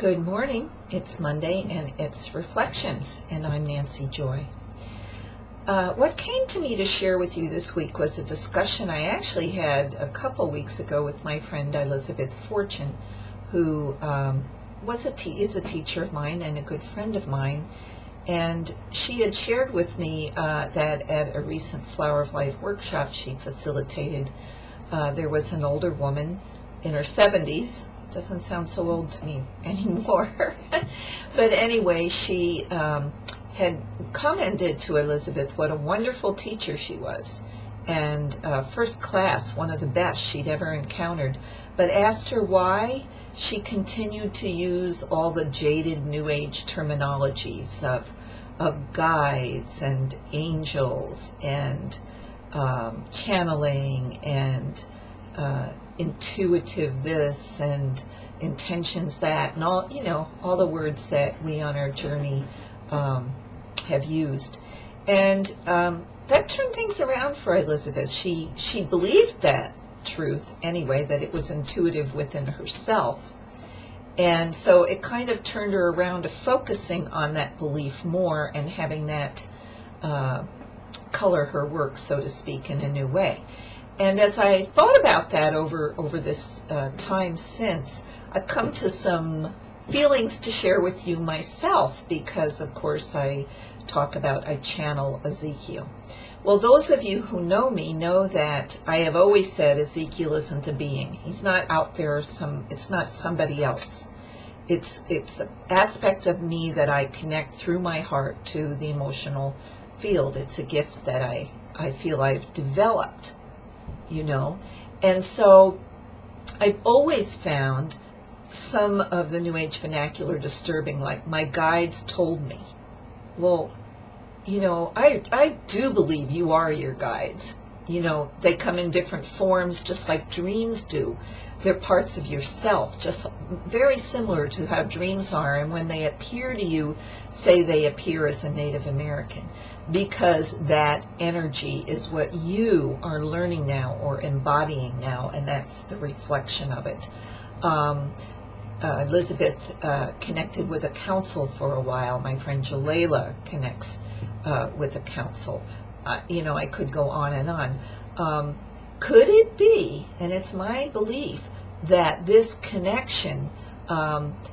Good morning. It's Monday and it's Reflections, and I'm Nancy Joy. What came to me to share with you this week was a discussion I actually had a couple weeks ago with my friend Elizabeth Fortune, who is a teacher of mine and a good friend of mine. And she had shared with me that at a recent Flower of Life workshop she facilitated, there was an older woman in her 70s. Doesn't sound so old to me anymore. But anyway, she had commented to Elizabeth what a wonderful teacher she was, and first class, one of the best she'd ever encountered, but asked her why she continued to use all the jaded New Age terminologies of guides and angels and channeling and intuitive this and intentions that, and all the words that we on our journey have used. And that turned things around for Elizabeth. She believed that truth anyway, that it was intuitive within herself. And so it kind of turned her around to focusing on that belief more and having that color her work, so to speak, in a new way. And as I thought about that over this time since, I've come to some feelings to share with you myself, because of course I channel Ezekiel. Well, those of you who know me know that I have always said Ezekiel isn't a being. He's not out there, it's not somebody else. It's an aspect of me that I connect through my heart to the emotional field. It's a gift that I feel I've developed. And so I've always found some of the New Age vernacular disturbing, like my guides told me. Well, I do believe you are your guides. They come in different forms, just like dreams do. They're parts of yourself, just very similar to how dreams are. And when they appear to you, say they appear as a Native American, because that energy is what you are learning now or embodying now, and that's the reflection of it. Elizabeth connected with a council for a while. My friend Jalala connects with a council. I could go on and on. Could it be, and it's my belief, that this connection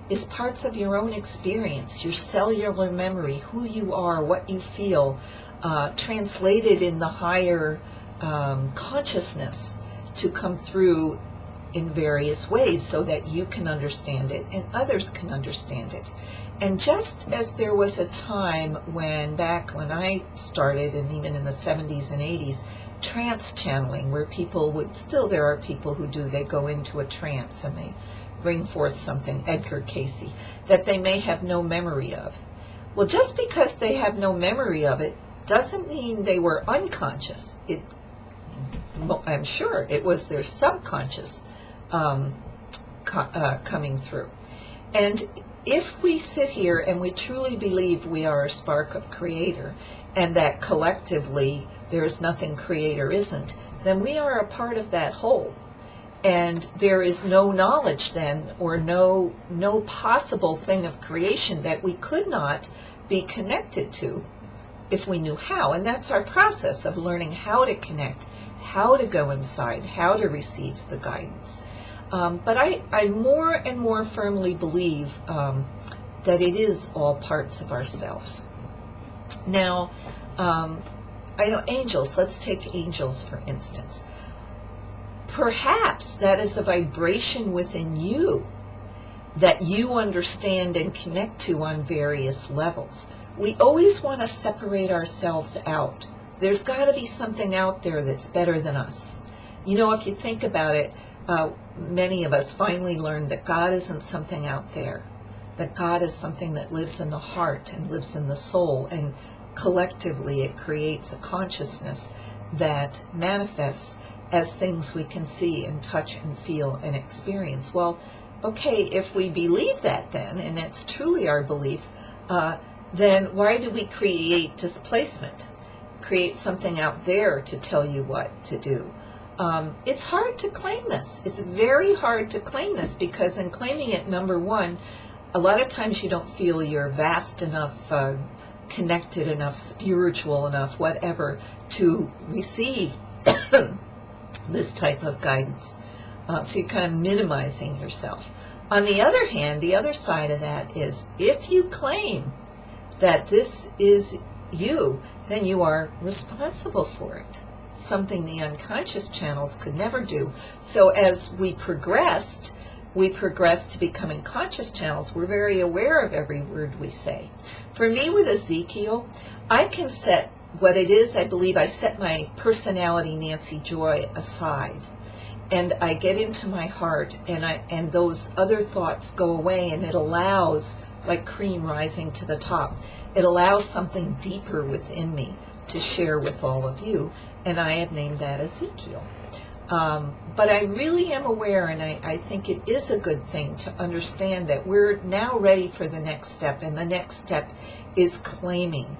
is parts of your own experience, your cellular memory, who you are, what you feel, translated in the higher consciousness to come through in various ways so that you can understand it and others can understand it. And just as there was a time back when I started, and even in the 70s and 80s, trance channeling, where there are people who they go into a trance and they bring forth something, Edgar Casey, that they may have no memory of. Well, just because they have no memory of it doesn't mean they were unconscious. I'm sure it was their subconscious coming through. And if we sit here and we truly believe we are a spark of Creator, and that collectively there is nothing Creator isn't, then we are a part of that whole. And there is no knowledge then, or no possible thing of creation that we could not be connected to if we knew how. And that's our process of learning how to connect, how to go inside, how to receive the guidance. But I more and more firmly believe that it is all parts of ourself. Now, I know angels, let's take angels for instance. Perhaps that is a vibration within you that you understand and connect to on various levels. We always want to separate ourselves out. There's got to be something out there that's better than us. If you think about it, many of us finally learned that God isn't something out there, that God is something that lives in the heart and lives in the soul, and collectively it creates a consciousness that manifests as things we can see and touch and feel and experience. Well, okay, if we believe that then, and it's truly our belief, then why do we create displacement? Create something out there to tell you what to do. It's hard to claim this. It's very hard to claim this, because in claiming it, number one, a lot of times you don't feel you're vast enough, connected enough, spiritual enough, whatever, to receive this type of guidance. So you're kind of minimizing yourself. On the other hand, the other side of that is if you claim that this is you, then you are responsible for it. Something the unconscious channels could never do. So as we progress to becoming conscious channels. We're very aware of every word we say. For me with Ezekiel, I can set what it is. I believe I set my personality, Nancy Joy, aside. And I get into my heart, and those other thoughts go away, and it allows, like cream rising to the top, it allows something deeper within me to share with all of you, and I have named that Ezekiel. But I really am aware, and I think it is a good thing to understand that we're now ready for the next step, and the next step is claiming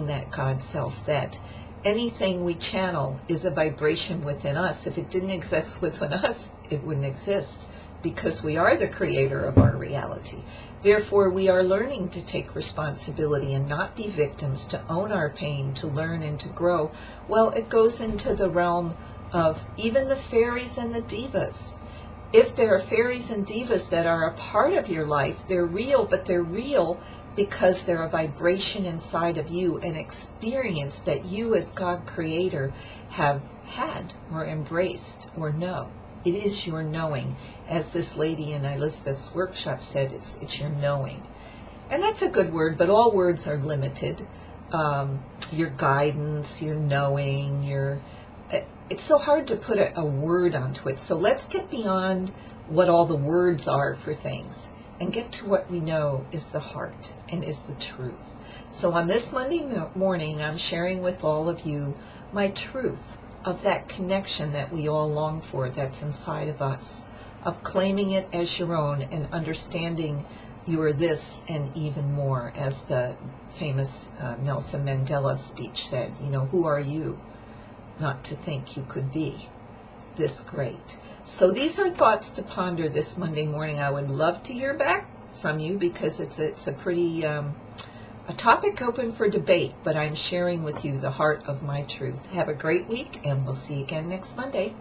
that God self, that anything we channel is a vibration within us. If it didn't exist within us, it wouldn't exist, because we are the creator of our reality. Therefore, we are learning to take responsibility and not be victims, to own our pain, to learn and to grow. Well, it goes into the realm of even the fairies and the divas. If there are fairies and divas that are a part of your life, they're real, but they're real because they're a vibration inside of you, an experience that you as God creator have had or embraced or know. It is your knowing. As this lady in Elizabeth's workshop said, it's your knowing. And that's a good word, but all words are limited. Your guidance, your knowing, it's so hard to put a word onto it. So let's get beyond what all the words are for things and get to what we know is the heart and is the truth. So on this Monday morning, I'm sharing with all of you my truth of that connection that we all long for, that's inside of us, of claiming it as your own and understanding you are this and even more, as the famous Nelson Mandela speech said, who are you not to think you could be this great? So these are thoughts to ponder this Monday morning. I would love to hear back from you, because it's a pretty a topic open for debate, but I'm sharing with you the heart of my truth. Have a great week, and we'll see you again next Monday.